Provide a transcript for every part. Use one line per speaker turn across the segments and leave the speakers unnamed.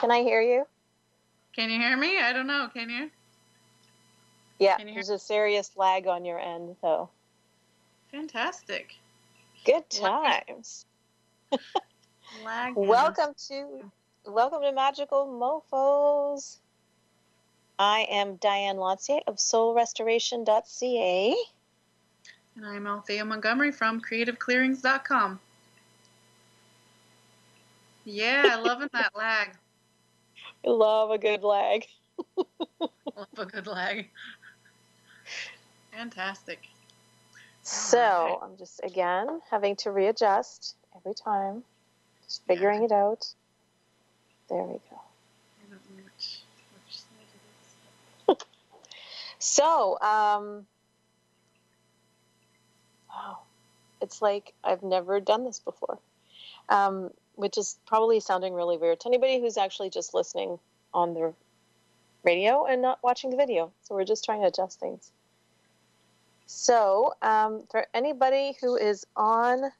Can I hear you?
Can you hear me? I don't know. Can you?
Yeah,
Can you hear?
there's a serious lag on your end, though.
Fantastic.
Good times.
Lag.
Welcome to Magical Mofos. I am Diane Lancier of soulrestoration.ca.
And I'm Althea Montgomery from creativeclearings.com. Yeah, loving that lag.
I love a good lag.
Love a good lag. Fantastic.
So,
right.
I'm just, again, having to readjust every time. Just figuring it out. There we go.
I don't know which side it is.
So, wow. It's like I've never done this before, which is probably sounding really weird to anybody who's actually just listening on the radio and not watching the video. So we're just trying to adjust things. So for anybody who is on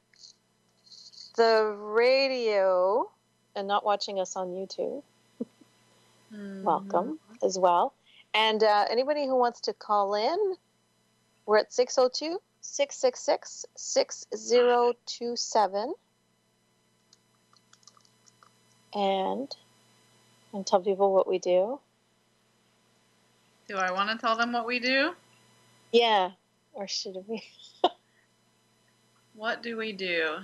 the radio and not watching us on YouTube, welcome as well. And anybody who wants to call in, we're at 602-666-6027. And tell people what we do.
Do I want to tell them what we do?
Yeah. Or should we?
What do we do?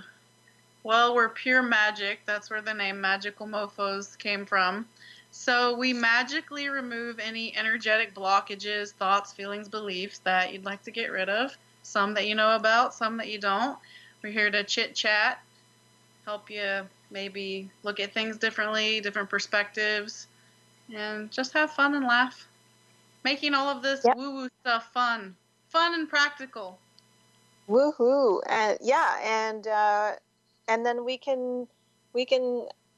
Well, we're pure magic. That's where the name Magical Mofos came from. So we magically remove any energetic blockages, thoughts, feelings, beliefs that you'd like to get rid of. Some that you know about, some that you don't. We're here to chit-chat, help you maybe look at things differently, different perspectives, and just have fun and laugh. Making all of this woo-woo stuff fun and practical.
Woohoo! And and then we can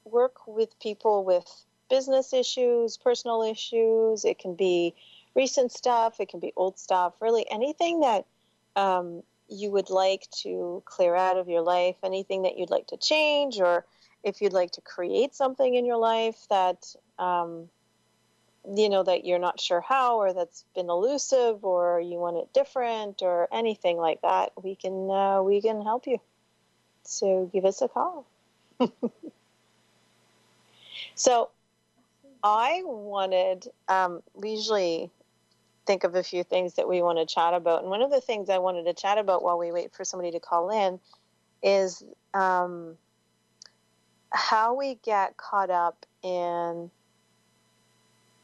work with people with business issues, personal issues. It can be recent stuff. It can be old stuff. Really, anything that you would like to clear out of your life, anything that you'd like to change, or if you'd like to create something in your life that that you're not sure how, or that's been elusive, or you want it different, or anything like that, we can help you. So give us a call. So I wanted, we usually think of a few things that we want to chat about. And one of the things I wanted to chat about while we wait for somebody to call in is how we get caught up in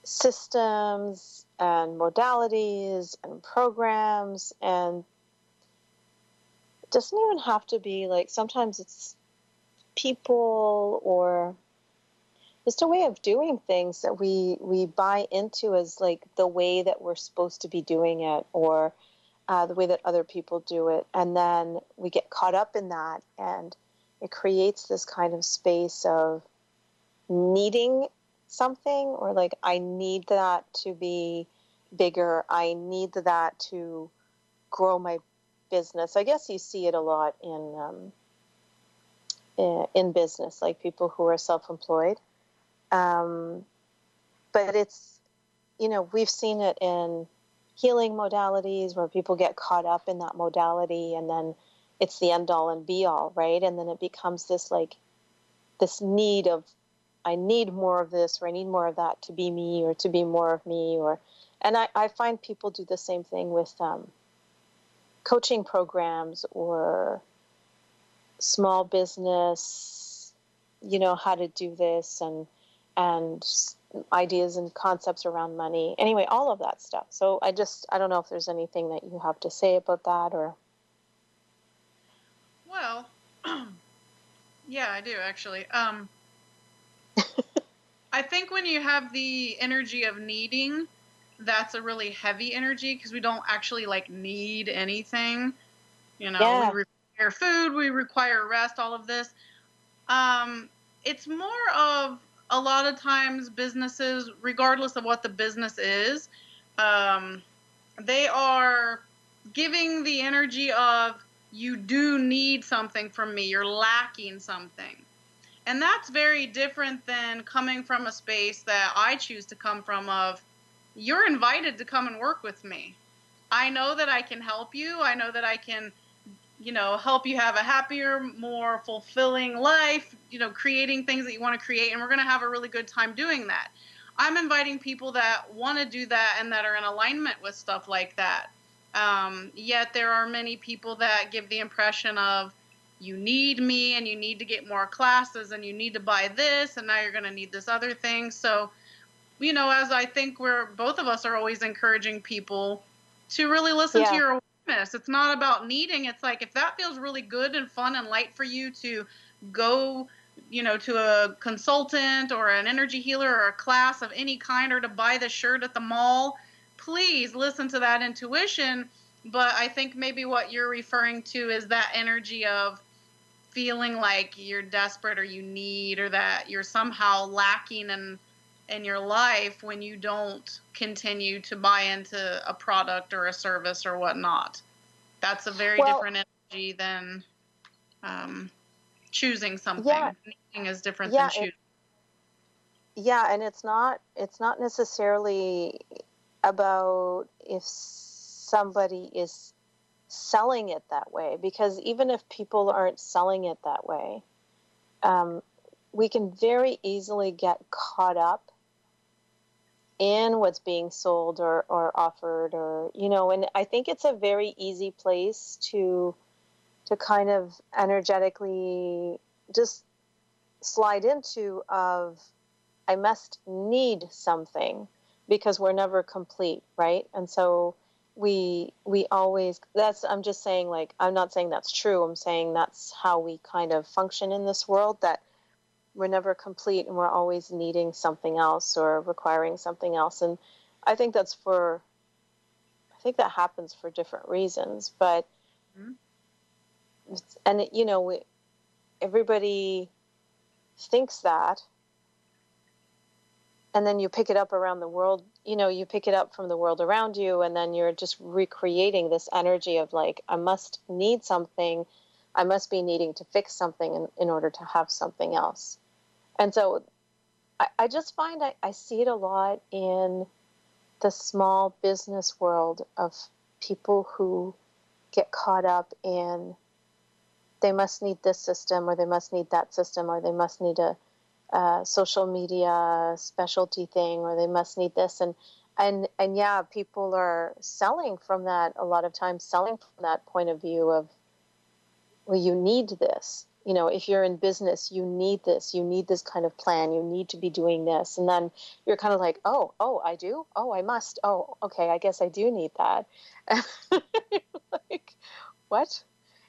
systems and modalities and programs, and it doesn't even have to be like, sometimes it's people or just a way of doing things that we buy into as like the way that we're supposed to be doing it, or the way that other people do it, and then we get caught up in that, and it creates this kind of space of needing something, or like, I need that to be bigger, I need that to grow my business. I guess you see it a lot in business, like people who are self-employed, but it's, we've seen it in healing modalities where people get caught up in that modality, and then it's the end all and be all, right? And then it becomes this like this need of, I need more of this, or I need more of that to be me, or to be more of me, and I find people do the same thing with coaching programs or small business, how to do this, and ideas and concepts around money. Anyway, all of that stuff. So I don't know if there's anything that you have to say about that, or.
Well, yeah, I do actually. I think when you have the energy of needing, that's a really heavy energy, because we don't actually like need anything. We require food, we require rest, all of this. It's more of, a lot of times businesses, regardless of what the business is, they are giving the energy of, you do need something from me, you're lacking something. And that's very different than coming from a space that I choose to come from of, you're invited to come and work with me. I know that I can help you. I know that I can, help you have a happier, more fulfilling life, creating things that you want to create. And we're going to have a really good time doing that. I'm inviting people that want to do that and that are in alignment with stuff like that. Yet there are many people that give the impression of, you need me and you need to get more classes and you need to buy this and now you're going to need this other thing. So, as I think both of us are always encouraging people to really listen to your awareness. It's not about needing. It's like, if that feels really good and fun and light for you to go, to a consultant or an energy healer or a class of any kind, or to buy the shirt at the mall, please listen to that intuition. But I think maybe what you're referring to is that energy of feeling like you're desperate or you need, or that you're somehow lacking in your life when you don't continue to buy into a product or a service or whatnot. That's a very different energy than choosing something. Needing is different than choosing.
And it's not necessarily about if somebody is selling it that way, because even if people aren't selling it that way, we can very easily get caught up in what's being sold or offered, or and I think it's a very easy place to kind of energetically just slide into of, I must need something, because we're never complete, right? And so we always, I'm just saying, like, I'm not saying that's true. I'm saying that's how we kind of function in this world, that we're never complete and we're always needing something else or requiring something else. And I think that happens for different reasons, but, and everybody thinks that, and then you pick it up around the world, you pick it up from the world around you, and then you're just recreating this energy of, like, I must need something, I must be needing to fix something in order to have something else. And so I just find I see it a lot in the small business world of people who get caught up in, they must need this system, or they must need that system, or they must need a social media specialty thing, or they must need this. And yeah, people are selling from that, a lot of times selling from that point of view of, well, you need this. If you're in business, you need this kind of plan, you need to be doing this. And then you're kind of like, oh, I do? Oh, I must. Oh, okay, I guess I do need that. Like, what?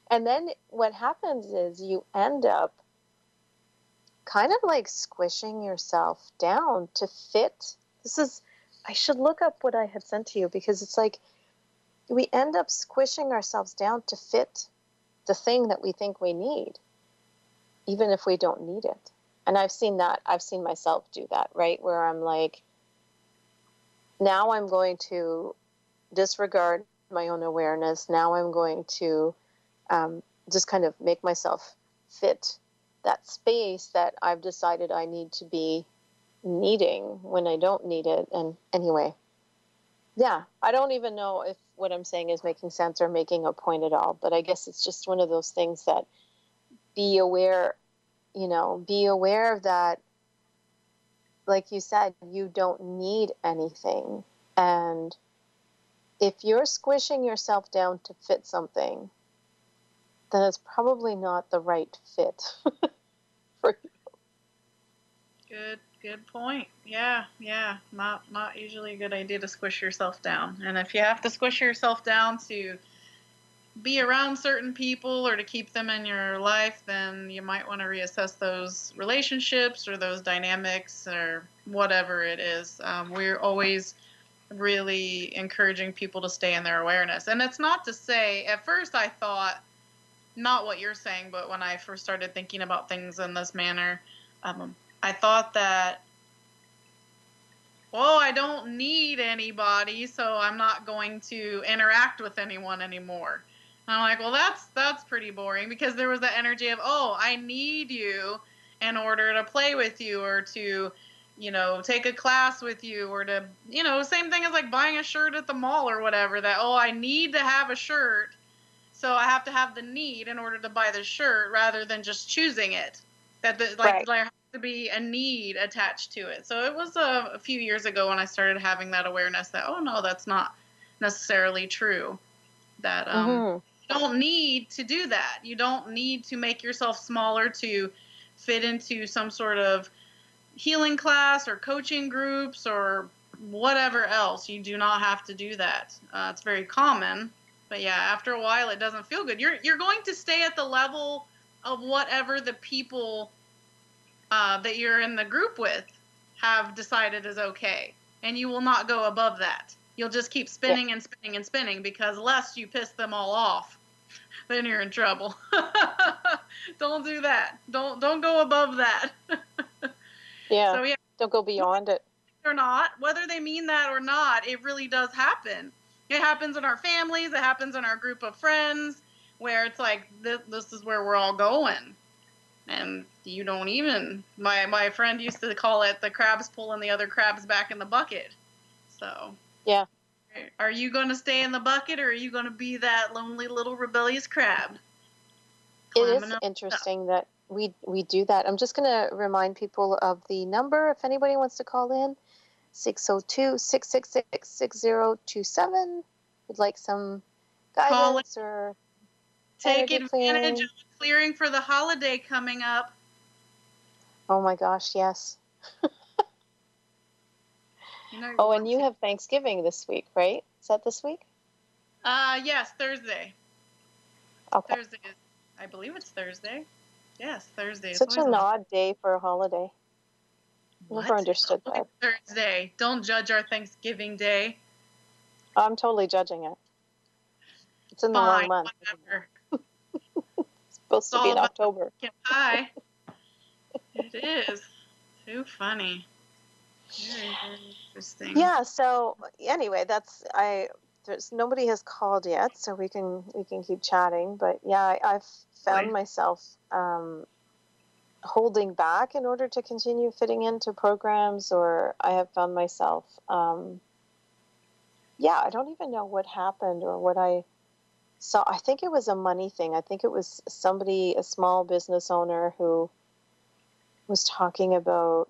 And then what happens is you end up kind of like squishing yourself down to fit. I should look up what I had sent to you, because it's like we end up squishing ourselves down to fit the thing that we think we need, even if we don't need it. And I've seen myself do that, right? Where I'm like, now I'm going to disregard my own awareness. Now I'm going to just kind of make myself fit that space that I've decided I need to be needing when I don't need it. And anyway, yeah, I don't even know if what I'm saying is making sense or making a point at all, but I guess it's just one of those things that be aware of that. Like you said, you don't need anything. And if you're squishing yourself down to fit something, then it's probably not the right fit for you.
Good point. Yeah. Not usually a good idea to squish yourself down. And if you have to squish yourself down to be around certain people or to keep them in your life, then you might want to reassess those relationships or those dynamics or whatever it is. We're always really encouraging people to stay in their awareness. And it's not to say, at first I thought, not what you're saying, but when I first started thinking about things in this manner, I thought that, I don't need anybody, so I'm not going to interact with anyone anymore. And I'm like, well, that's pretty boring, because there was that energy of, I need you, in order to play with you or to, take a class with you or to, same thing as like buying a shirt at the mall or whatever, that, oh, I need to have a shirt. So I have to have the need in order to buy the shirt rather than just choosing it.
Right.
There has to be a need attached to it. So it was a few years ago when I started having that awareness that, oh no, that's not necessarily true. That you don't need to do that. You don't need to make yourself smaller to fit into some sort of healing class or coaching groups or whatever else. You do not have to do that. It's very common. But yeah, after a while, it doesn't feel good. You're going to stay at the level of whatever the people that you're in the group with have decided is okay, and you will not go above that. You'll just keep spinning and spinning and spinning, because lest you piss them all off, then you're in trouble. Don't do that. Don't go above that.
Yeah.
So yeah,
Don't go beyond it.
or not, whether they mean that or not, it really does happen. It happens in our families. It happens in our group of friends, where it's like, this is where we're all going. And you don't even, my friend used to call it the crabs pulling the other crabs back in the bucket. So
yeah,
are you going to stay in the bucket, or are you going to be that lonely little rebellious crab?
It is interesting that we do that. I'm just going to remind people of the number if anybody wants to call in. 602-666-6027. Would like some guidance or
take advantage of the clearing for the holiday coming up.
Oh my gosh, yes. And you have Thanksgiving this week, right? Is that this week?
Yes, Thursday.
Okay.
Thursday is, I believe it's Thursday. Yes, Thursday.
Such an odd day for a holiday. Never understood that.
Thursday. Don't judge our Thanksgiving Day.
I'm totally judging it. It's in the wrong month.
Whatever.
It's supposed to be in October.
Pie. It is. Too funny. Very, very interesting.
Yeah, so anyway, nobody has called yet, so we can keep chatting. But yeah, I've found myself holding back in order to continue fitting into programs, or I have found myself, I don't even know what happened or what I saw. I think it was a money thing. I think it was somebody, a small business owner, who was talking about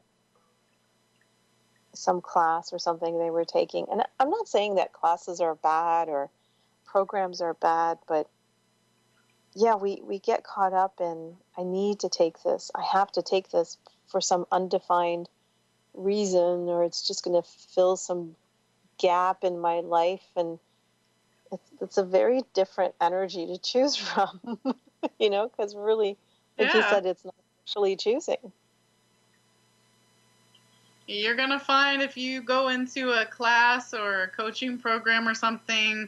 some class or something they were taking. And I'm not saying that classes are bad or programs are bad, but yeah, we get caught up in, I need to take this. I have to take this for some undefined reason, or it's just going to fill some gap in my life. And it's a very different energy to choose from, because really, like you said, it's not actually choosing.
You're going to find if you go into a class or a coaching program or something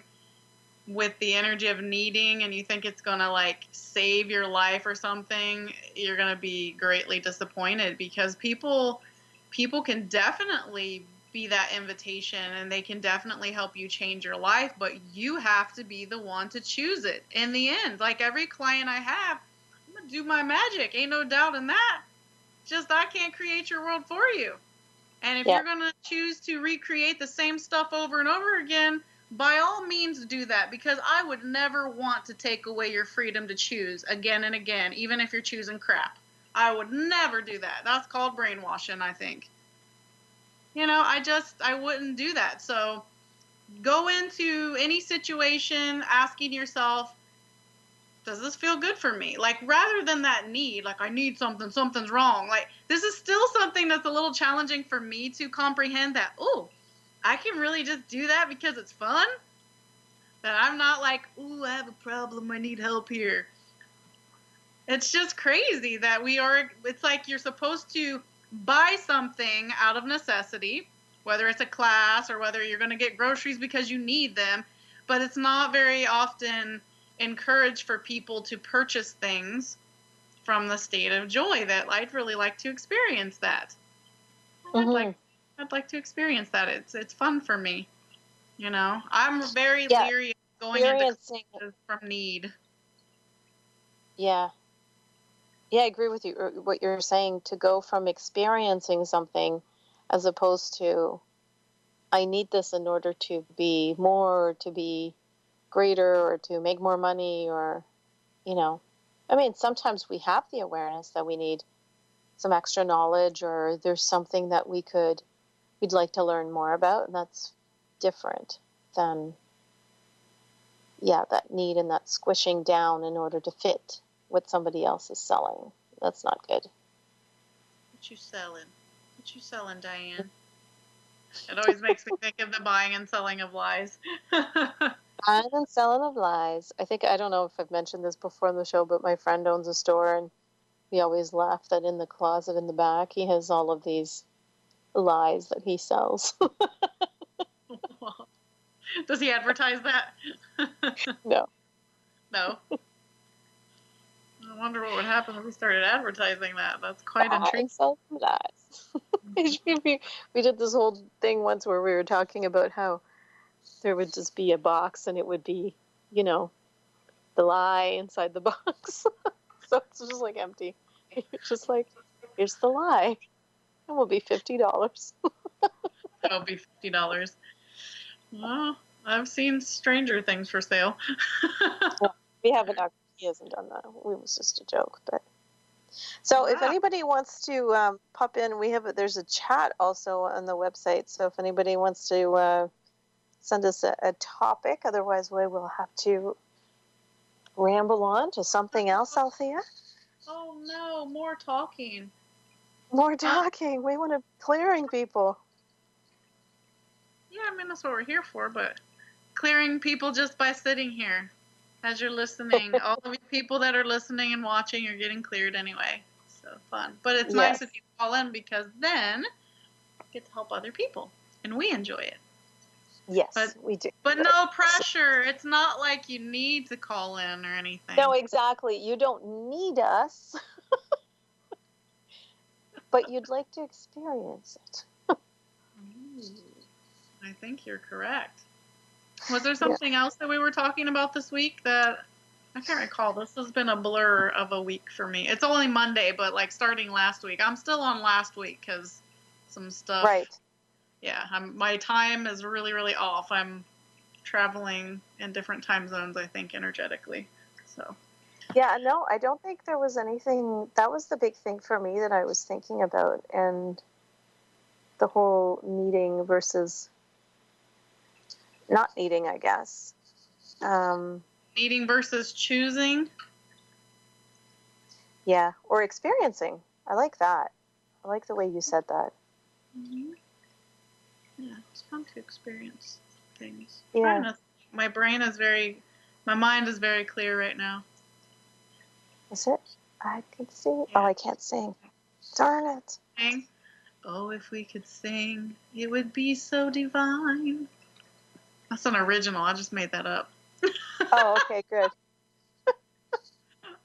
with the energy of needing, and you think it's going to like save your life or something, you're going to be greatly disappointed, because people can definitely be that invitation, and they can definitely help you change your life, but you have to be the one to choose it in the end. Like every client I have, I'm going to do my magic. Ain't no doubt in that. Just I can't create your world for you. And if you're going to choose to recreate the same stuff over and over again, by all means do that, because I would never want to take away your freedom to choose again and again, even if you're choosing crap. I would never do that. That's called brainwashing, I think. I wouldn't do that. So go into any situation asking yourself, does this feel good for me? Like, rather than that need, like I need something, something's wrong. Like, this is still something that's a little challenging for me to comprehend, that, oh, I can really just do that because it's fun. That I'm not like, ooh, I have a problem, I need help here. It's just crazy that it's like you're supposed to buy something out of necessity, whether it's a class or whether you're going to get groceries because you need them, but it's not very often encouraged for people to purchase things from the state of joy. That I'd really like to experience that. I'd like to experience that. It's fun for me. I'm very leery of going into classes from need.
Yeah. Yeah, I agree with you. What you're saying, to go from experiencing something as opposed to, I need this in order to be more, or to be greater, or to make more money, or, I mean, sometimes we have the awareness that we need some extra knowledge, or there's something that we'd like to learn more about, and that's different than, that need and that squishing down in order to fit what somebody else is selling. That's not good.
What you selling? What you selling, Diane? It always makes me think of the buying and selling of lies.
Buying and selling of lies. I don't know if I've mentioned this before on the show, but my friend owns a store, and we always laugh that in the closet in the back, he has all of these lies that he sells.
Does he advertise that?
No.
No. I wonder what would happen if we started advertising that. That's quite intriguing.
Sells lies. We did this whole thing once where we were talking about how there would just be a box, and it would be, the lie inside the box. So it's just like empty. It's just like, here's the lie. And will be $50.
That'll be $50. Well, I've seen stranger things for sale.
We haven't. He hasn't done that. It was just a joke, but. So if anybody wants to pop in, there's a chat also on the website. So if anybody wants to send us a topic, otherwise we will have to ramble on to something else, Althea.
Oh no, more talking.
More talking. We want to clearing people.
Yeah, I mean, that's what we're here for, but clearing people just by sitting here as you're listening. All of you people that are listening and watching are getting cleared anyway. So fun. But it's nice if you call in, because then you get to help other people, and we enjoy it.
Yes, we do.
But no pressure. It's not like you need to call in or anything.
No, exactly. You don't need us, but you'd like to experience it.
I think you're correct. Was there something else that we were talking about this week that I can't recall? This has been a blur of a week for me. It's only Monday, but like starting last week. I'm still on last week because some stuff.
Right.
Yeah, my time is really, really off. I'm traveling in different time zones, I think, energetically. So.
Yeah, no, I don't think there was anything. That was the big thing for me that I was thinking about, and the whole needing versus not needing, I guess.
Needing versus choosing?
Yeah, or experiencing. I like that. I like the way you said that.
Mm-hmm. Yeah, it's fun to experience things.
Yeah.
My mind is very clear right now.
Is it? I can sing.
Yeah.
Oh, I can't sing. Darn it.
Sing. Oh, if we could sing, it would be so divine. That's an original. I just made that up.
Oh, okay, good.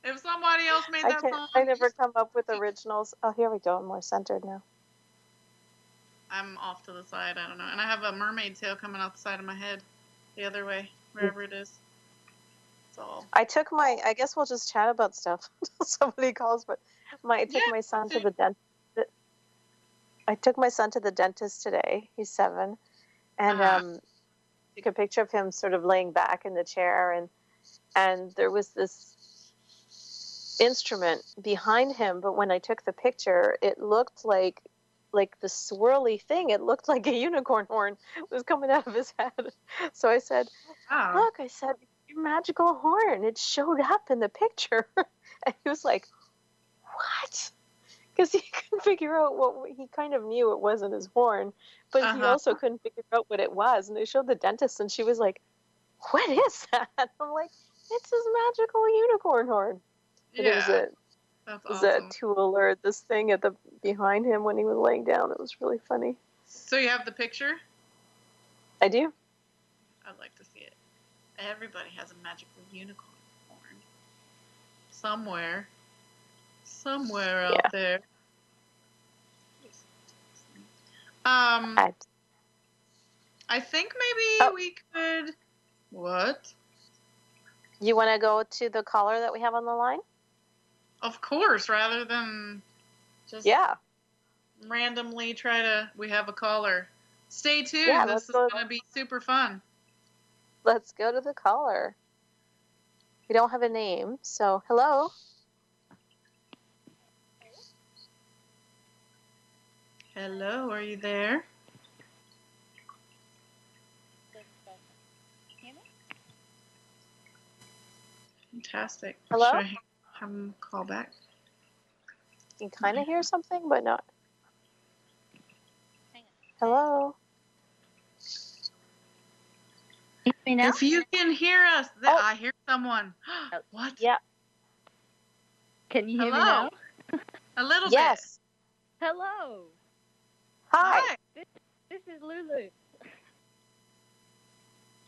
If somebody else made that song.
I never come up with originals. Oh, here we go. I'm more centered now.
I'm off to the side. I don't know. And I have a mermaid tail coming out the side of my head the other way, wherever it is. It's all.
I guess we'll just chat about stuff until somebody calls, but I took my son to the dentist. I took my son to the dentist today. He's 7. And took a picture of him sort of laying back in the chair, and there was this instrument behind him, but when I took the picture, it looked like the swirly thing. It looked like a unicorn horn was coming out of his head. So I said, look, your magical horn. It showed up in the picture. And he was like, what? Because he couldn't figure out he kind of knew it wasn't his horn, but he also couldn't figure out what it was. And they showed the dentist, and she was like, what is that? I'm like, it's his magical unicorn horn. And it was a tool or this thing behind him when he was laying down. It was really funny.
So you have the picture?
I do.
I'd like to see it. Everybody has a magical unicorn horn. Somewhere out there. I think maybe we could. What?
You want to go to the caller that we have on the line?
Of course, rather than just randomly try to. We have a caller. Stay tuned.
Yeah,
this is going to be super fun.
Let's go to the caller. We don't have a name, so hello.
Hello, are you there? Fantastic.
Hello?
Should I have him call back?
You can kind of hear something, but not. Hello?
If you can hear us, I hear someone. What?
Yeah.
Can you hear me now?
A little
yes.
bit.
Hello.
Hi.
This is Lulu.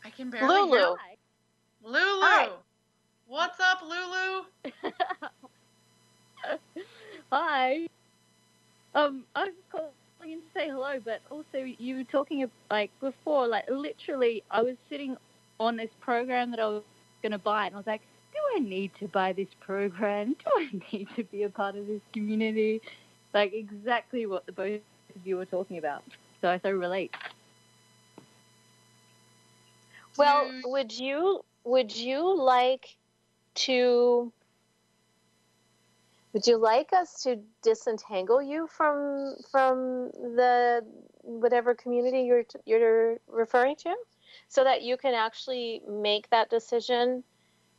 I can barely hear.
Lulu.
Lulu.
Hi.
What's up, Lulu?
Hi. I was calling in to say hello, but also you were talking before, literally I was sitting on this program that I was going to buy, and I was like, do I need to buy this program? Do I need to be a part of this community? Like exactly what the both of you were talking about. So I so relate.
Well, would you like to? Would you like us to disentangle you from the whatever community you're referring to, so that you can actually make that decision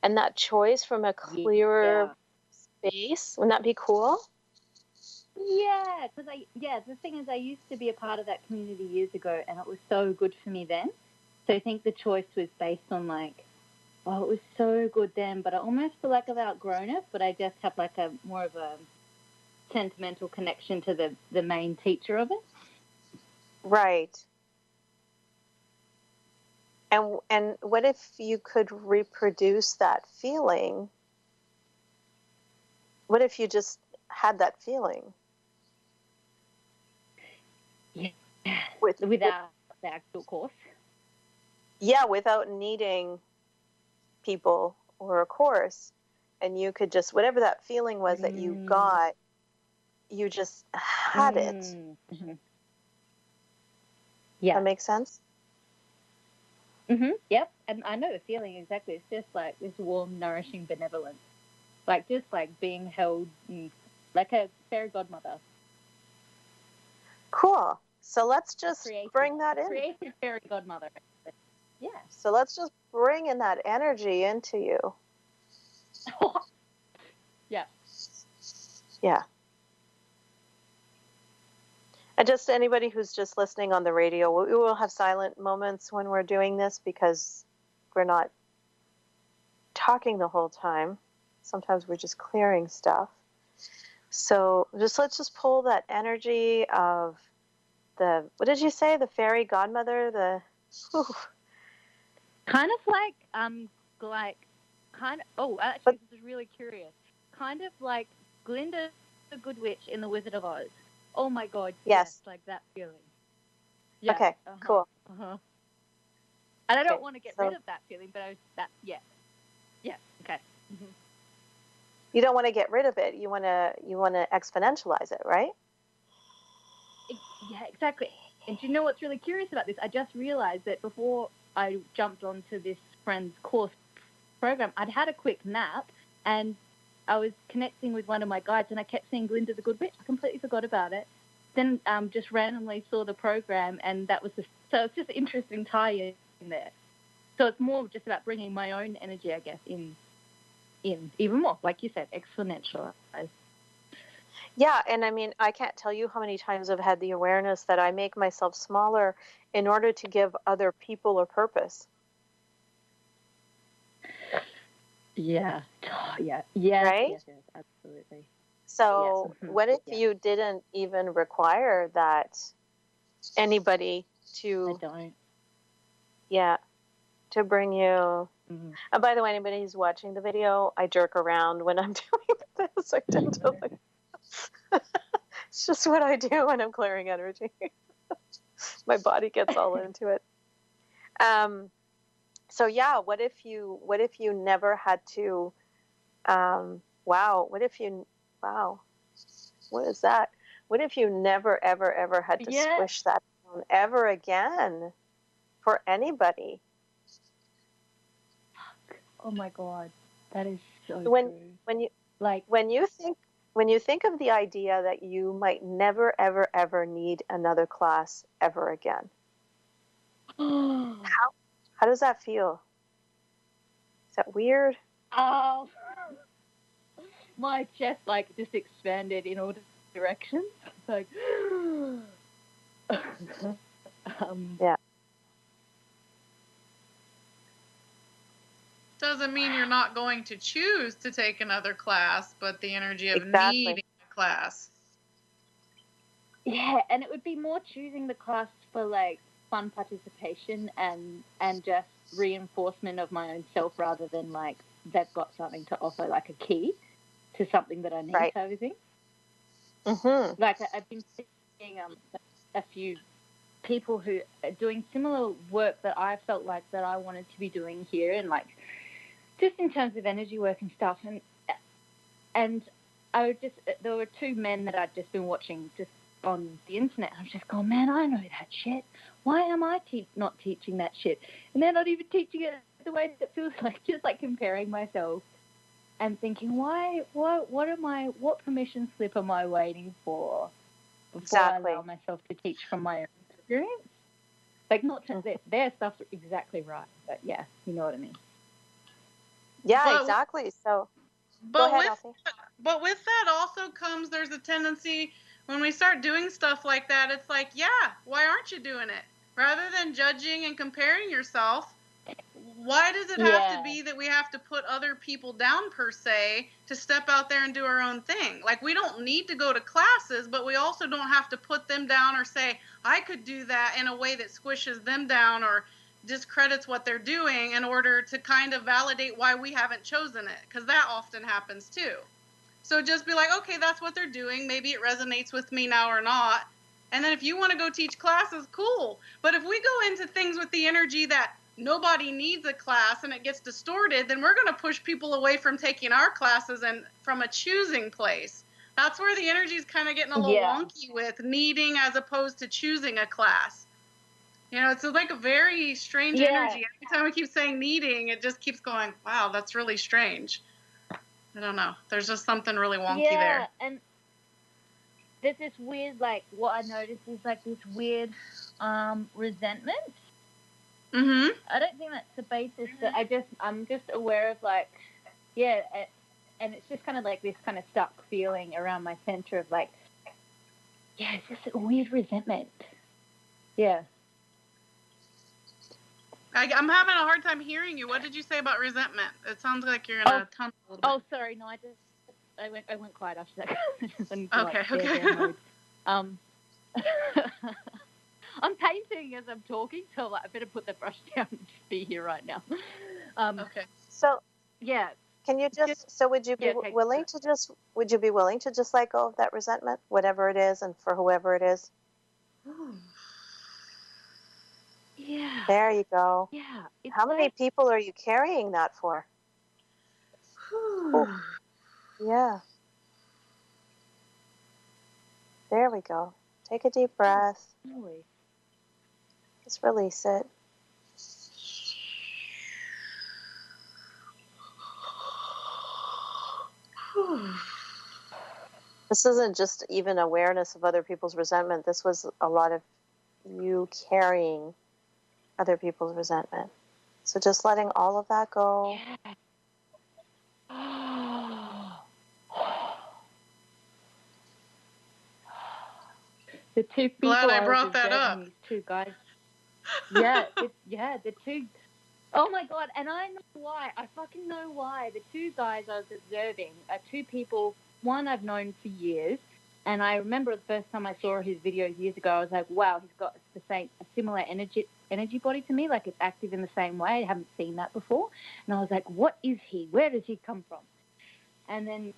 and that choice from a clearer space? Wouldn't that be cool?
Yeah, because the thing is, I used to be a part of that community years ago, and it was so good for me then. So I think the choice was based on it was so good then, but I almost feel like I've outgrown it. But I just have more of a sentimental connection to the main teacher of it.
Right. And what if you could reproduce that feeling? What if you just had that feeling?
Yeah. Without the actual course?
Yeah, without needing people or a course. And you could just, whatever that feeling was that you got, you just had it.
Mm-hmm. Yeah.
That makes sense?
Mm-hmm. Yep. And I know the feeling exactly. It's just like this warm, nourishing benevolence. Just being held like a fairy godmother.
Cool. So let's just bring that in.
Creative fairy godmother. Yeah.
So let's just bring in that energy into you.
Yeah.
Yeah. And just anybody who's just listening on the radio, we will have silent moments when we're doing this because we're not talking the whole time. Sometimes we're just clearing stuff. So let's just pull that energy of what did you say? The fairy godmother?
Kind of actually this is really curious. Kind of like Glinda the Good Witch in The Wizard of Oz. Oh my God.
Yes.
Like that feeling. Yeah.
Okay, cool.
And I don't want to get rid of that feeling, but yeah, okay. Mm-hmm.
You don't want to get rid of it. You want to exponentialize it, right?
Yeah, exactly. And do you know what's really curious about this? I just realized that before I jumped onto this friend's course program, I'd had a quick nap, and I was connecting with one of my guides, and I kept seeing Glinda the Good Witch. I completely forgot about it. Then just randomly saw the program, and that was so it's just an interesting tie-in there. So it's more just about bringing my own energy, I guess, in even more, like you said, exponentialized.
Yeah, and I mean, I can't tell you how many times I've had the awareness that I make myself smaller in order to give other people a purpose.
Yeah. Right? Yes, absolutely.
So what if you didn't even require that anybody to...
I don't.
Yeah, to bring you... Mm-hmm. And by the way, anybody who's watching the video, I jerk around when I'm doing this. I tend to it's just what I do when I'm clearing energy. My body gets all into it. So yeah, what if you never had to wow, wow, what is that? What if you never, ever, ever had to squish that down ever again for anybody?
Oh my God, that is so
When
true.
when you
Like,
when you think of the idea that you might never, ever, ever need another class ever again, how does that feel? Is that weird?
oh, my chest like just expanded in all directions. It's like,
Yeah.
Doesn't mean you're not going to choose to take another class, but the energy of
Exactly.
needing a class.
Yeah, and it would be more choosing the class for like fun participation and just reinforcement of my own self rather than like they've got something to offer, like a key to something that I need,
Right.
type of thing.
Mm-hmm.
Like I've been seeing a few people who are doing similar work that I felt like that I wanted to be doing here, and like just in terms of energy work and stuff, and there were two men that I'd just been watching just on the internet. I was just going, man, I know that shit. Why am I not teaching that shit? And they're not even teaching it the way that feels like, just like comparing myself and thinking, what permission slip am I waiting for before
Exactly.
I allow myself to teach from my own experience? Like, not to, their stuff's exactly right, but yeah, you know what I mean.
Yeah, exactly. So go ahead, Elsie.
But with that also comes, there's a tendency when we start doing stuff like that, it's like, yeah, why aren't you doing it? Rather than judging and comparing yourself, why does it have to be that we have to put other people down per se to step out there and do our own thing? Like, we don't need to go to classes, but we also don't have to put them down or say, I could do that in a way that squishes them down or discredits what they're doing in order to kind of validate why we haven't chosen it, because that often happens too. So just be like, okay, that's what they're doing. Maybe it resonates with me now or not. And then if you want to go teach classes, cool. But if we go into things with the energy that nobody needs a class and it gets distorted, then we're going to push people away from taking our classes and from a choosing place. That's where the energy is kind of getting a little wonky with needing as opposed to choosing a class. You know, it's like a very strange energy. Every time we keep saying needing, it just keeps going, wow, that's really strange. I don't know. There's just something really wonky there.
Yeah, and there's this weird, like, what I noticed is like this weird resentment.
Mm-hmm.
I don't think that's the basis, but I'm just aware of like, yeah, and it's just kind of like this kind of stuck feeling around my center of like, yeah, it's just a weird resentment. Yeah.
I'm having a hard time hearing you. What did you say about resentment? It sounds like you're in a tunnel a little bit.
Oh, sorry. No, I went quiet after that.
Okay.
I'm painting as I'm talking, so like, I better put the brush down and just be here right now.
Okay.
So
yeah.
Can you would you be willing to just let go of that resentment, whatever it is, and for whoever it is?
Yeah.
There you go.
Yeah.
How many people are you carrying that for? Yeah. There we go. Take a deep breath. Just release it. This isn't just even awareness of other people's resentment. This was a lot of you carrying other people's resentment. So just letting all of that go.
The two people
Glad I brought that up.
These two guys. Yeah, the two. Oh my God! And I know why. I fucking know why. The two guys I was observing are two people. One I've known for years, and I remember the first time I saw his videos years ago. I was like, wow, he's got a similar energy body to me. Like, it's active in the same way. I haven't seen that before. And I was like, what is he? Where does he come from? And then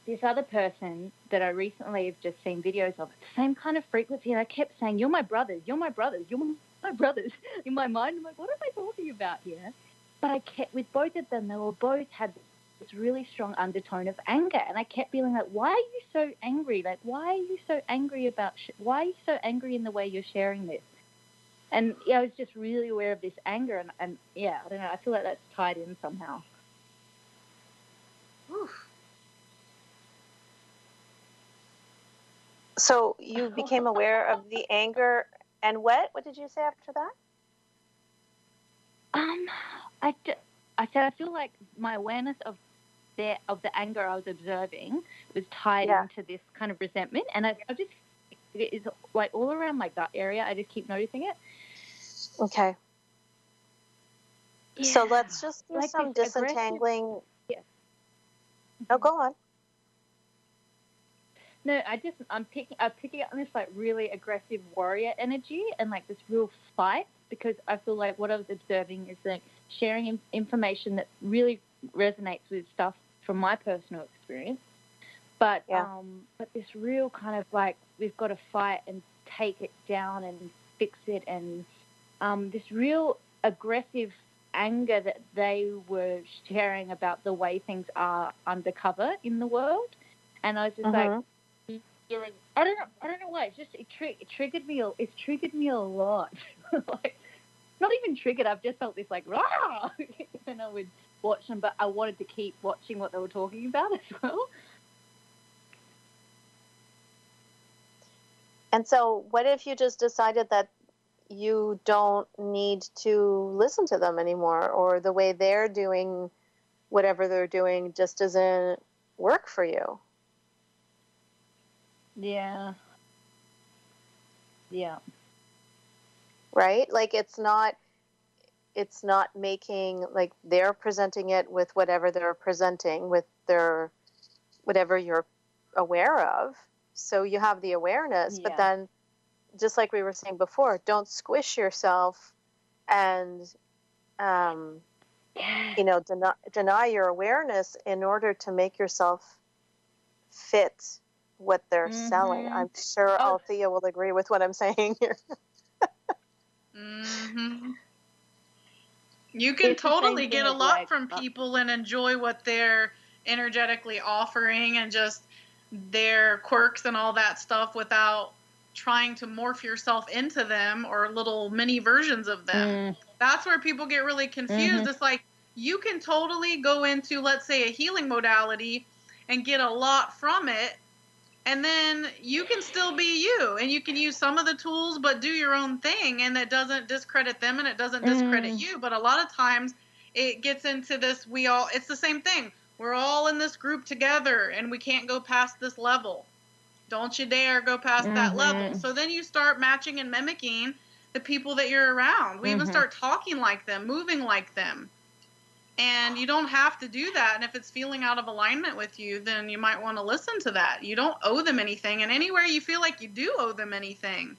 this other person that I recently have just seen videos of, same kind of frequency. And I kept saying, you're my brothers, you're my brothers, you're my brothers. In my mind, I'm like, what am I talking about here? But I kept, with both of them, they were both had really strong undertone of anger, and I kept feeling like, why are you so angry? Like, why are you so angry about? Why are you so angry in the way you're sharing this? And yeah, I was just really aware of this anger, and yeah, I don't know. I feel like that's tied in somehow.
Oof.
So you became aware of the anger, and what did you say after that?
I said I feel like my awareness of the anger I was observing was tied into this kind of resentment, and I just, it is like all around my gut area. I just keep noticing it.
Okay.
Yeah.
So let's just do
like
some disentangling.
Yeah.
Oh, go on.
No, I'm picking up on this like really aggressive warrior energy and like this real fight, because I feel like what I was observing is like sharing information that really resonates with stuff from my personal experience. But but this real kind of like, we've got to fight and take it down and fix it, and this real aggressive anger that they were sharing about the way things are undercover in the world. And I was just like, I don't know why. It's just it triggered me. It's triggered me a lot. Like, not even triggered. I've just felt this like rah, and I would watch them, but I wanted to keep watching what they were talking about as well.
And so, what if you just decided that you don't need to listen to them anymore, or the way they're doing whatever they're doing just doesn't work for you?
Yeah. Yeah.
Right? Like it's not making, like, they're presenting it with whatever they're presenting with their whatever you're aware of. So you have the awareness, but then just like we were saying before, don't squish yourself and deny your awareness in order to make yourself fit what they're selling. I'm sure Althea will agree with what I'm saying here.
You can totally get a lot from people and enjoy what they're energetically offering and just their quirks and all that stuff without trying to morph yourself into them or little mini versions of them. That's where people get really confused. It's like, you can totally go into, let's say, a healing modality and get a lot from it, and then you can still be you, and you can use some of the tools but do your own thing, and that doesn't discredit them and it doesn't discredit you. But a lot of times it gets into this, it's the same thing. We're all in this group together and we can't go past this level. Don't you dare go past that level. So then you start matching and mimicking the people that you're around. We even start talking like them, moving like them. And you don't have to do that. And if it's feeling out of alignment with you, then you might want to listen to that. You don't owe them anything. And anywhere you feel like you do owe them anything,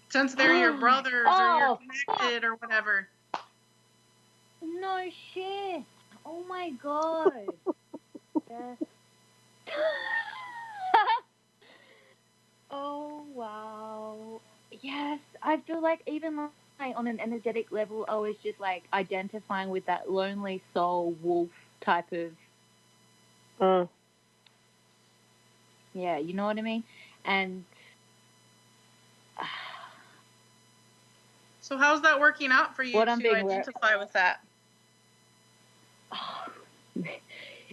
since they're your brothers or you're connected or whatever.
No shit. Oh my God. Yes. Oh, wow. Yes, I feel like even like on an energetic level, I was just like identifying with that lonely soul wolf type of. Yeah, you know what I mean? And
so how's that working out for you to identify with that?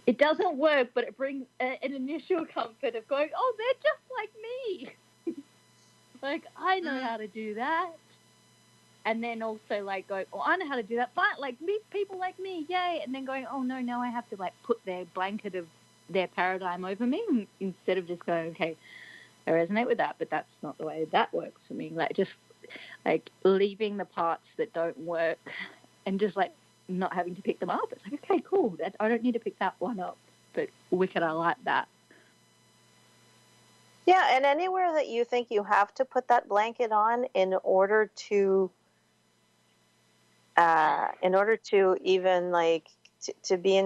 It doesn't work, but it brings an initial comfort of going, oh, they're just like me. Like, I know how to do that. And then also like going, oh, I know how to do that. But like, meet people like me, yay. And then going, oh, no, now I have to like put their blanket of their paradigm over me instead of just going, okay, I resonate with that, but that's not the way that works for me. Like, just like leaving the parts that don't work and just like not having to pick them up. It's like, okay, cool. I don't need to pick that one up, but wicked, I like that.
Yeah, and anywhere that you think you have to put that blanket on in order to even like to be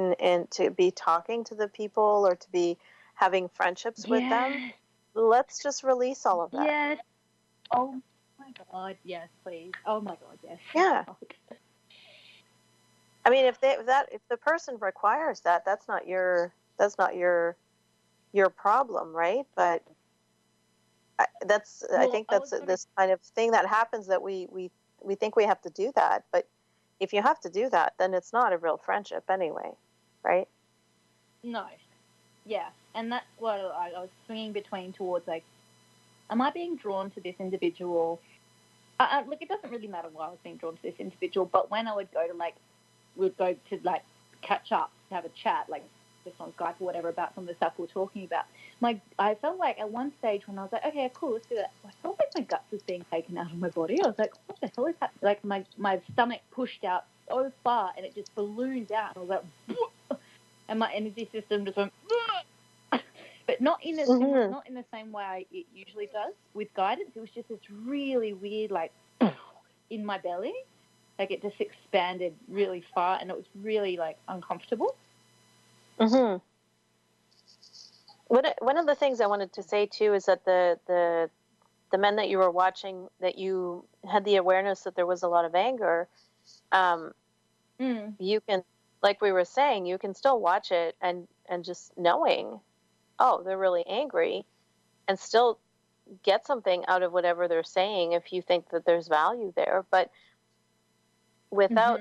to be talking to the people or to be having friendships with them, let's just release all of that.
Yes. Oh my God, yes, please. Oh my God, yes.
Yeah. I mean, if the person requires that, that's not your problem, right? But I think that's this kind of thing that happens, that we think we have to do that, but if you have to do that, then it's not a real friendship anyway, right?
No. Yeah, and that's what I was swinging between towards, like, am I being drawn to this individual? Look, it doesn't really matter why I was being drawn to this individual, but when I would go to catch up, to have a chat, like just on Skype or whatever, about some of the stuff we were talking about, I felt like at one stage when I was like, okay, cool, let's do that, I felt like my guts was being taken out of my body. I was like, what the hell is that? Like my stomach pushed out so far and it just ballooned out. And I was like, and my energy system just went, but not in the same way it usually does with guidance. It was just this really weird, like, in my belly, like it just expanded really far, and it was really, like, uncomfortable.
Mm-hmm. One of the things I wanted to say too is that the men that you were watching, that you had the awareness that there was a lot of anger. You can, like we were saying, you can still watch it and just knowing, oh, they're really angry, and still get something out of whatever they're saying if you think that there's value there, but without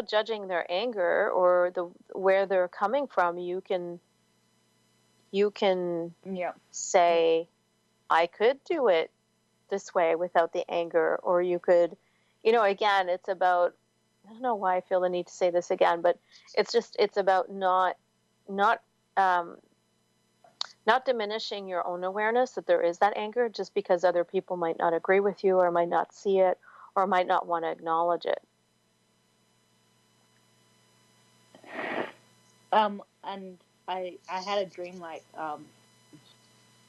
judging their anger or where they're coming from, you can say, I could do it this way without the anger, or you could, again, it's about, I don't know why I feel the need to say this again, but it's about not diminishing your own awareness that there is that anger just because other people might not agree with you or might not see it or might not want to acknowledge it.
And I had a dream, like,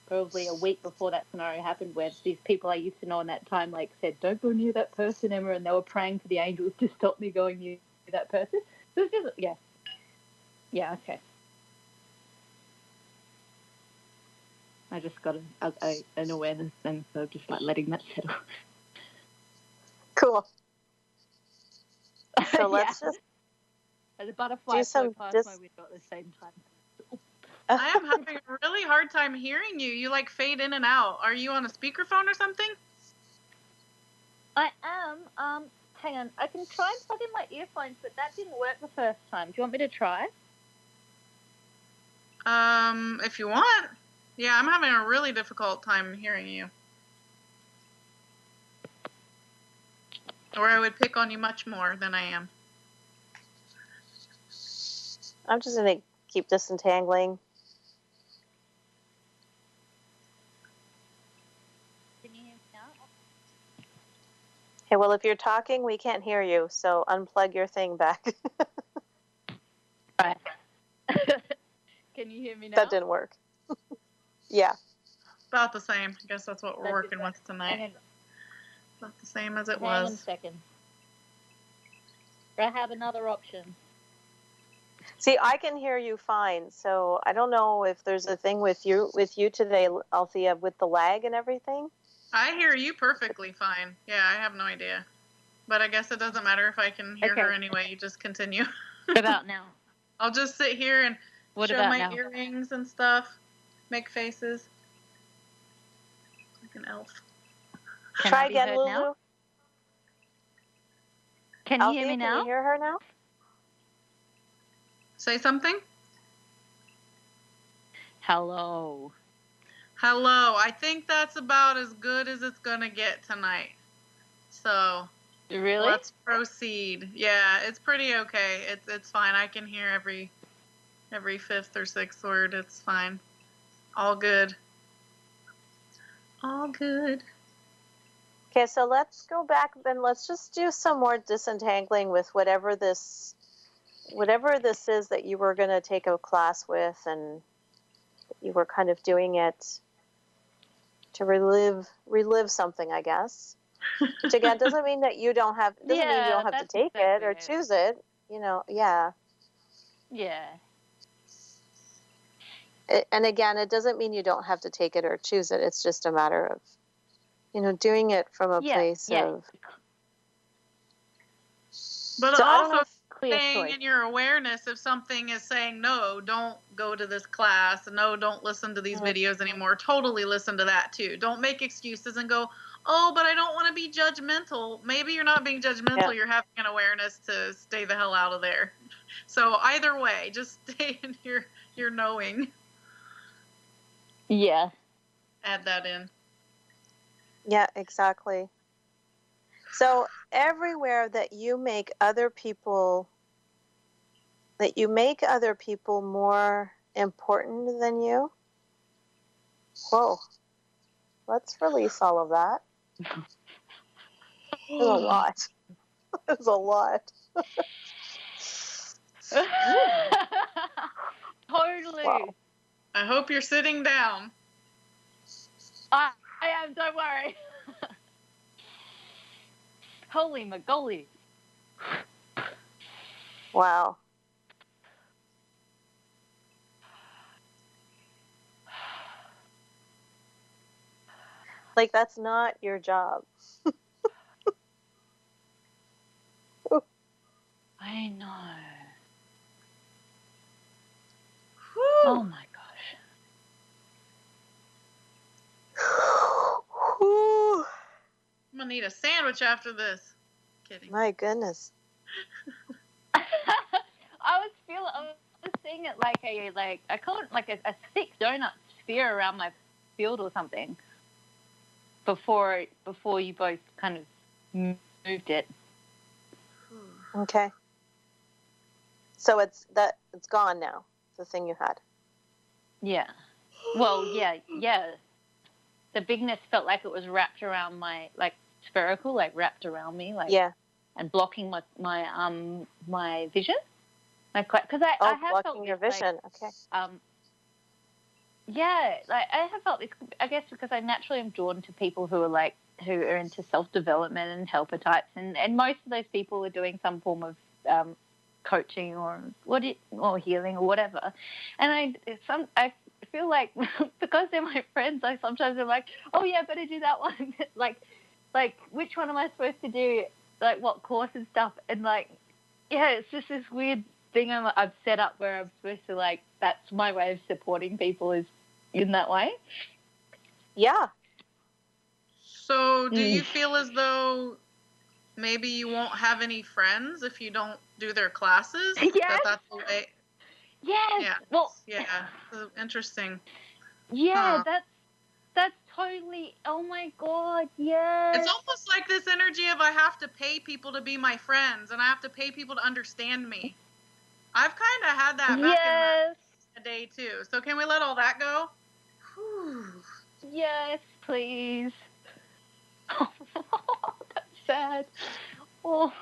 probably a week before that scenario happened, where these people I used to know in that time, like, said, don't go near that person, Emma, and they were praying for the angels to stop me going near that person. So it's just, yeah, okay. I just got an awareness, and so just, like, letting that settle.
Cool. So let's just
the butterfly flew past my window at the same time.
I am having a really hard time hearing you. You, like, fade in and out. Are you on a speakerphone or something?
I am. Hang on. I can try and plug in my earphones, but that didn't work the first time. Do you want me to try?
If you want. Yeah, I'm having a really difficult time hearing you. Or I would pick on you much more than I am.
I'm just going to keep disentangling.
Can you hear me now?
Okay, well, if you're talking, we can't hear you, so unplug your thing back.
Right. Can you hear me now?
That didn't work. Yeah.
About the same. I guess that's what we're working with tonight. About the same as it was.
Hang on a second. I have another option.
See, I can hear you fine, so I don't know if there's a thing with you today, Althea, with the lag and everything.
I hear you perfectly fine. Yeah, I have no idea. But I guess it doesn't matter if I can hear her anyway. You just continue.
What about now?
I'll just sit here and show my earrings and stuff. Make faces. Like an elf.
Try again, Lulu.
Now? Can you hear me now?
Can you hear her now?
Say something.
Hello.
Hello. I think that's about as good as it's going to get tonight. So,
really?
Let's proceed. Yeah, it's pretty okay. It's fine. I can hear every fifth or sixth word. It's fine. All good. All good.
Okay, so let's go back then. Let's just do some more disentangling with whatever this is that you were going to take a class with, and you were kind of doing it to relive something, I guess. Which again doesn't mean that you don't have to take it or choose it. Yeah.
Yeah.
And again, it doesn't mean you don't have to take it or choose it. It's just a matter of, doing it from a place of.
But
So
also,
clear
staying
choice.
in your awareness if something is saying, no, don't go to this class, no, don't listen to these videos anymore. Totally listen to that too. Don't make excuses and go, oh, but I don't want to be judgmental. Maybe you're not being judgmental. You're having an awareness to stay the hell out of there. So either way, just stay in your knowing.
Yeah.
Add that in. Yeah, exactly. So everywhere that you make other people more important than you, whoa, let's release all of that. There's a lot. There's a lot.
Totally.
Wow.
I hope you're sitting down.
I am, don't worry. Holy magoli.
Wow. Like, that's not your job.
I know.
Whew.
Oh my
Whew.
I'm gonna need a sandwich after this. Kidding.
My goodness.
I was seeing it like I call it like a thick donut sphere around my field or something. Before you both kind of moved it.
Okay. So it's gone now. The thing you had.
Yeah. Well, yeah. The bigness felt like it was wrapped around my, like, spherical, like wrapped around me, like,
yeah,
and blocking my vision. Like, because I have
blocking
felt
your
this,
vision.
like,
Okay.
Yeah, like I have felt this. I guess because I naturally am drawn to people who are into self-development and helper types, and most of those people are doing some form of coaching or healing or whatever. And I feel like because they're my friends, I sometimes am like, oh yeah, better do that one. like which one am I supposed to do? Like what course and stuff? And like, yeah, it's just this weird thing I've set up where I'm supposed to, like, that's my way of supporting people is in that way.
Yeah.
So do you feel as though maybe you won't have any friends if you don't do their classes?
Yes.
That's the way.
Yes.
Yeah.
Well.
Yeah. Interesting.
Yeah. Huh. That's totally. Oh my God. Yes.
It's almost like this energy of I have to pay people to be my friends and I have to pay people to understand me. I've kind of had that back in the day too. So can we let all that go? Whew.
Yes, please. Oh, that's sad. Oh.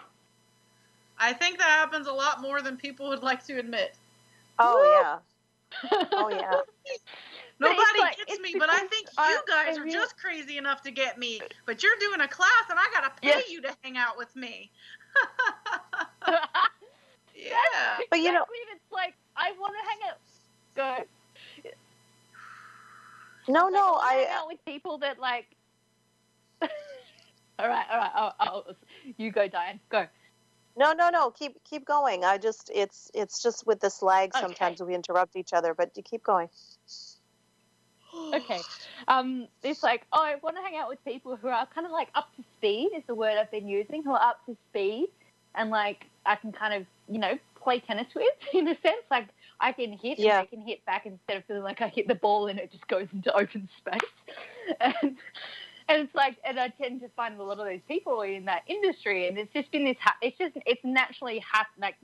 I think that happens a lot more than people would like to admit.
Oh, yeah. Oh, yeah.
Nobody gets me, but I think you guys are just crazy enough to get me. But you're doing a class, and I got to pay you to hang out with me. Yeah.
But you know, it's like, I want to hang out. Go.
No,
I hang out with people that, like... All right. You go, Diane. Go.
No. Keep going. It's just with this lag. Sometimes we interrupt each other, but you keep going.
Okay. It's like, I want to hang out with people who are kind of like up to speed is the word I've been using, who are up to speed, and like I can kind of, play tennis with in a sense. Like I can hit and they can hit back instead of feeling like I hit the ball and it just goes into open space. And it's like, and I tend to find a lot of those people in that industry, and it's just been this. It's naturally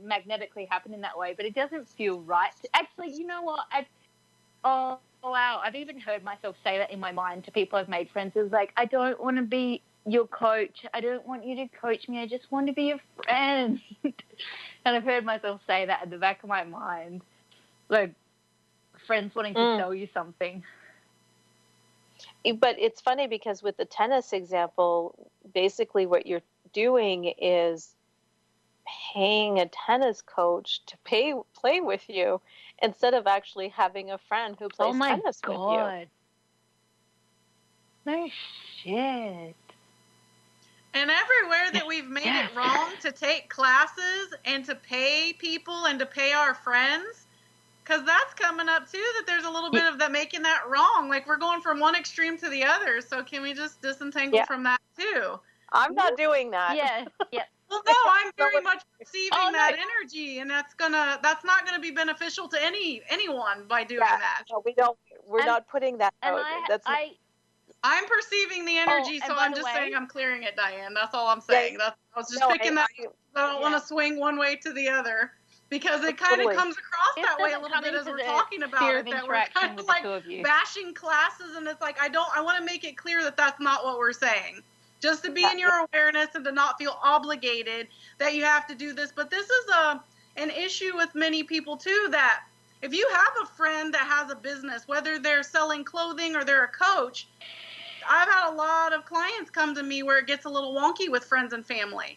magnetically happened in that way, but it doesn't feel right. Actually, you know what? Oh wow! I've even heard myself say that in my mind to people I've made friends. It's like, I don't want to be your coach. I don't want you to coach me. I just want to be your friend. And I've heard myself say that in the back of my mind, like friends wanting to sell you something.
But it's funny because with the tennis example, basically what you're doing is paying a tennis coach to play with you instead of actually having a friend who plays tennis with you.
No shit.
And everywhere that we've made it wrong to take classes and to pay people and to pay our friends, because that's coming up too, that there's a little bit of that making that wrong. Like we're going from one extreme to the other. So can we just disentangle from that too?
I'm not doing that.
Yeah.
Well, no, I'm very much receiving that energy, and that's not gonna be beneficial to anyone by doing that.
No, we're not putting that out.
I'm perceiving the energy, so I'm just saying I'm clearing it, Diane. That's all I'm saying. I was just picking that. I don't want to swing one way to the other, because it kind of comes across that way a little bit as we're talking about it, that we're kind of like bashing classes, and it's like I want to make it clear that that's not what we're saying. Just to be in your awareness and to not feel obligated that you have to do this. But this is an issue with many people too, that if you have a friend that has a business, whether they're selling clothing or they're a coach, I've had a lot of clients come to me where it gets a little wonky with friends and family.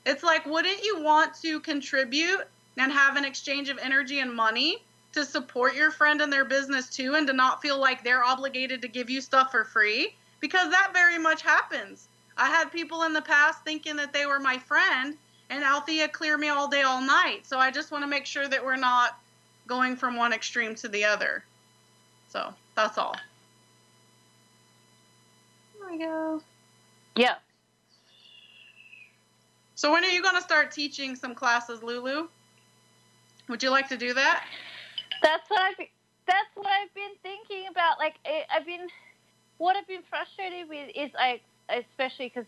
It's like, wouldn't you want to contribute and have an exchange of energy and money to support your friend and their business too, and to not feel like they're obligated to give you stuff for free? Because that very much happens. I had people in the past thinking that they were my friend, and Althea clear me all day, all night. So I just want to make sure that we're not going from one extreme to the other. So that's all. There we go.
Yeah.
So when are you going to start teaching some classes, Lulu? Would you like to do that?
That's what I've been thinking about. Like, what I've been frustrated with is, like, especially because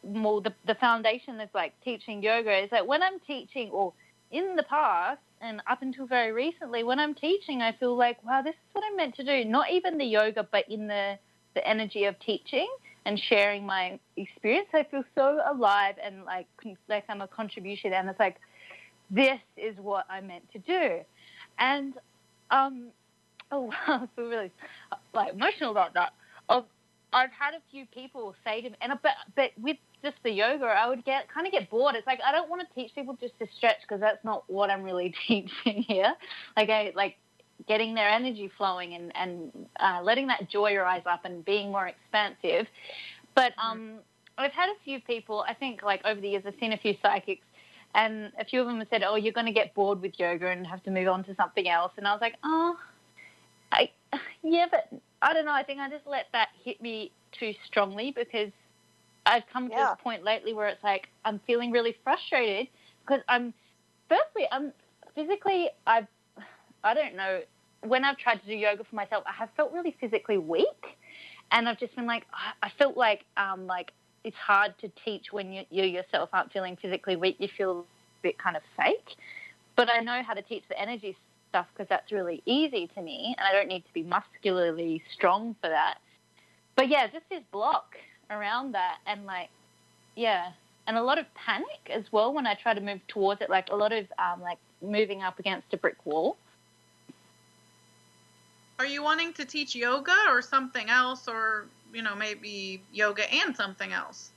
more the foundation is like teaching yoga, is that when I'm teaching, or in the past and up until very recently, when I'm teaching, I feel like, wow, this is what I'm meant to do. Not even the yoga, but in the energy of teaching and sharing my experience, I feel so alive and like I'm a contribution, and it's like, this is what I'm meant to do. And I feel really like emotional about that. I've had a few people say to me, but with just the yoga, I would get bored. It's like, I don't want to teach people just to stretch, because that's not what I'm really teaching here. Like getting their energy flowing and letting that joy rise up and being more expansive. But I've had a few people, I think, like over the years, I've seen a few psychics, and a few of them have said, oh, you're going to get bored with yoga and have to move on to something else. And I was like, but I don't know. I think I just let that hit me too strongly, because I've come to this point lately where it's like I'm feeling really frustrated, because I'm physically, I don't know, when I've tried to do yoga for myself, I have felt really physically weak, and I've just been like, I felt like it's hard to teach when you yourself aren't feeling physically weak. You feel a bit kind of fake. But I know how to teach the energy stuff, because that's really easy to me, and I don't need to be muscularly strong for that. But yeah, just this block around that, and and a lot of panic as well when I try to move towards it, like a lot of like moving up against a brick wall.
Are you wanting to teach yoga or something else, or maybe yoga and something else?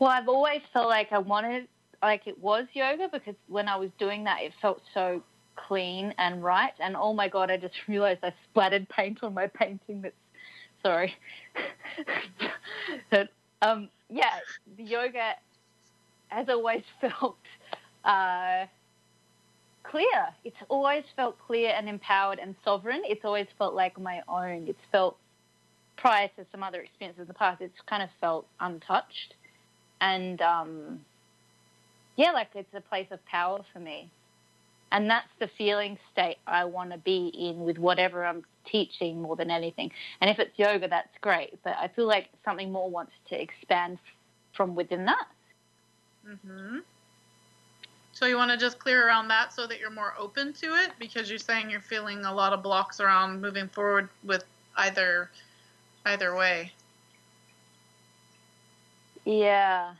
Well, I've always felt like I wanted, like it was yoga, because when I was doing that, it felt so clean and right. And oh my God, I just realized I splattered paint on my painting. Sorry. But, the yoga has always felt clear. It's always felt clear and empowered and sovereign. It's always felt like my own. It's felt, prior to some other experiences in the past, it's kind of felt untouched. And, like it's a place of power for me. And that's the feeling state I want to be in with whatever I'm teaching more than anything. And if it's yoga, that's great. But I feel like something more wants to expand from within that.
Mm-hmm. So you want to just clear around that so that you're more open to it, because you're saying you're feeling a lot of blocks around moving forward with either way.
Yeah.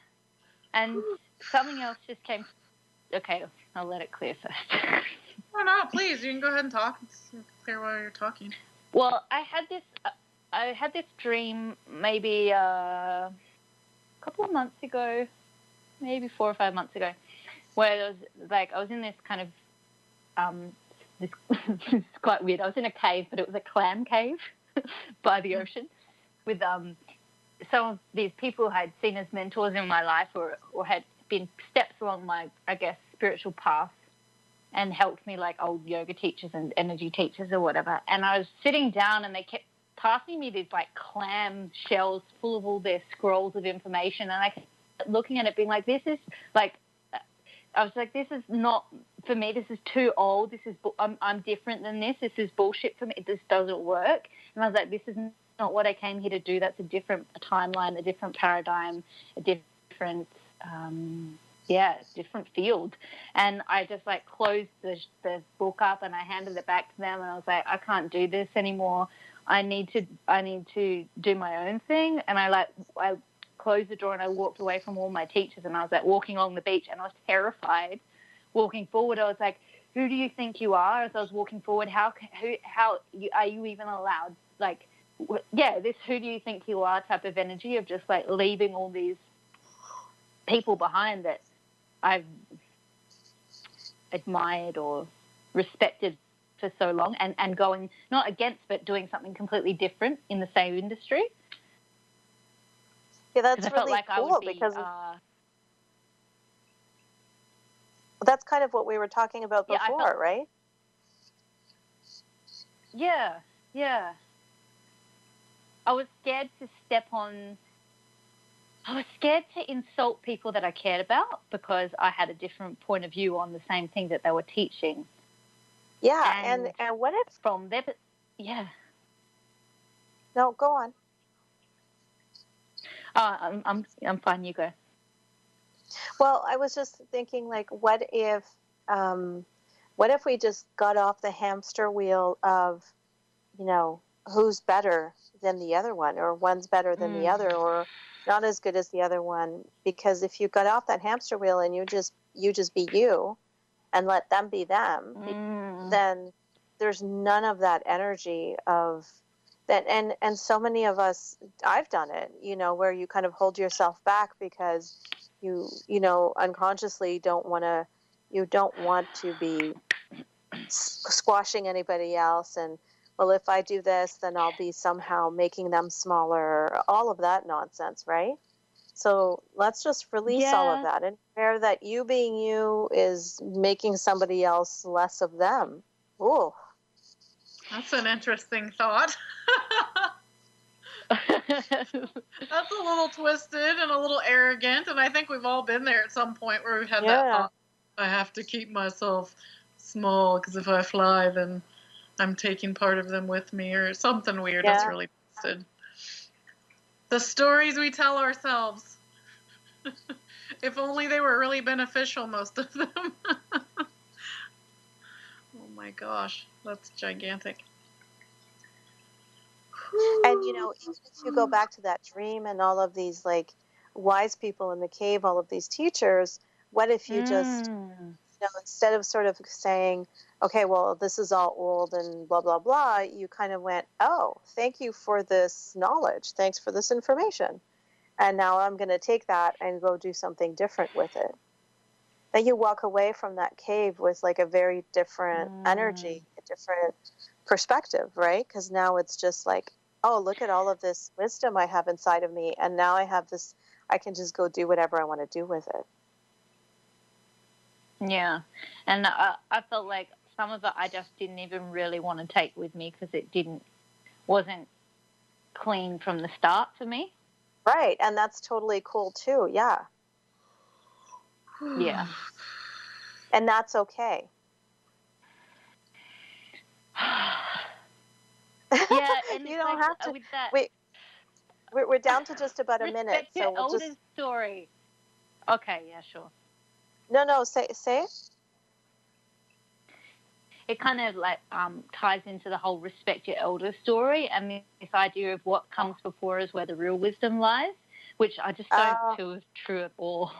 And something else just came. Okay, I'll let it clear first.
No, please. You can go ahead and talk. It's clear while you're talking.
Well, I had this dream maybe a couple of months ago, maybe 4 or 5 months ago, where I was in this kind of it's quite weird. I was in a cave, but it was a clam cave by the ocean, with some of these people had seen as mentors in my life or had been steps along my, I guess, spiritual path and helped me, like old yoga teachers and energy teachers or whatever. And I was sitting down and they kept passing me these like clam shells full of all their scrolls of information. And I kept looking at it being like, this is like, I was like, this is not for me. This is too old. This is, I'm different than this. This is bullshit for me. This doesn't work. And I was like, this is not what I came here to do. That's a different timeline, a different paradigm, a different, different field. And I just like closed the book up and I handed it back to them and I was like, I can't do this anymore. I need to do my own thing. And I closed the door and I walked away from all my teachers and I was like walking along the beach and I was terrified walking forward. I was like, who do you think you are? As I was walking forward, how are you even allowed? Like, this who do you think you are type of energy of just like leaving all these people behind that I've admired or respected for so long and going not against but doing something completely different in the same industry.
Yeah, that's really like cool because that's kind of what we were talking about before, right?
Yeah. I was scared to insult people that I cared about because I had a different point of view on the same thing that they were teaching.
Yeah, and what if
from there? Yeah.
No, go on.
I'm fine. You go.
Well, I was just thinking, like, what if we just got off the hamster wheel of, who's better than the other one, or one's better than the other, or not as good as the other one? Because if you got off that hamster wheel and you just be you, and let them be them, then there's none of that energy of that. And so many of us, I've done it, where you kind of hold yourself back because you unconsciously don't want to be squashing anybody else. And, well, if I do this, then I'll be somehow making them smaller, all of that nonsense, right? So let's just release all of that and aware that you being you is making somebody else less of them. Ooh.
That's an interesting thought. That's a little twisted and a little arrogant, and I think we've all been there at some point where we've had that thought. I have to keep myself small because if I fly, then I'm taking part of them with me, or something weird. That's really twisted. The stories we tell ourselves. If only they were really beneficial, most of them. Oh my gosh, that's gigantic.
And, even if you go back to that dream and all of these, like, wise people in the cave, all of these teachers, what if you just, instead of sort of saying, okay, well, this is all old and blah, blah, blah, you kind of went, oh, thank you for this knowledge. Thanks for this information. And now I'm going to take that and go do something different with it. Then you walk away from that cave with like a very different energy, a different perspective, right? Because now it's just like, oh, look at all of this wisdom I have inside of me. And now I have this, I can just go do whatever I want to do with it.
Yeah. And I felt like some of it I just didn't even really want to take with me because wasn't clean from the start for me.
Right. And that's totally cool too. Yeah.
Yeah.
And that's okay.
Yeah, and
you don't have to. With that, we're down to just about a minute, so we'll just.
Story. Okay. Yeah. Sure.
No. Say.
It kind of like ties into the whole respect your elder story and this idea of what comes before is where the real wisdom lies, which I just don't feel is true at all.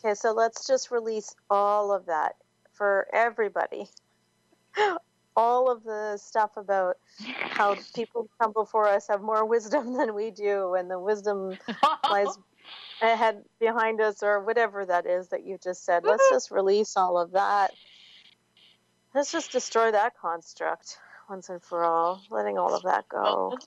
Okay, so let's just release all of that for everybody. All of the stuff about how people who come before us have more wisdom than we do, and the wisdom lies ahead behind us, or whatever that is that you just said. Let's just release all of that. Let's just destroy that construct once and for all, letting all of that go.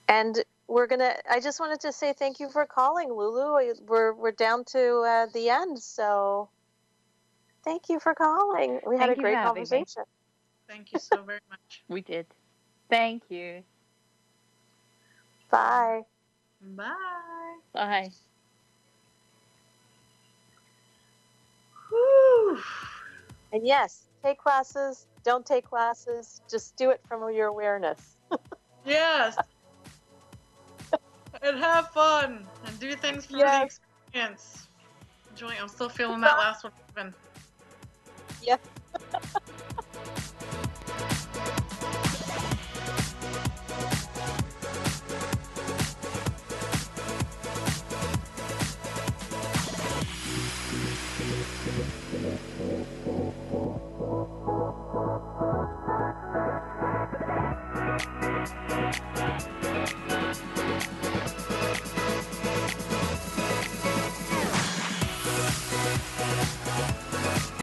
And I just wanted to say thank you for calling, Lulu. We're down to the end, so thank you for calling. We had a great conversation.
Thank you so very much.
We did. Thank you.
Bye.
Bye.
Bye.
Whew.
And yes, take classes, don't take classes, just do it from your awareness.
Yes. And have fun and do things for the experience. Enjoy. I'm still feeling that last one even.
Yeah.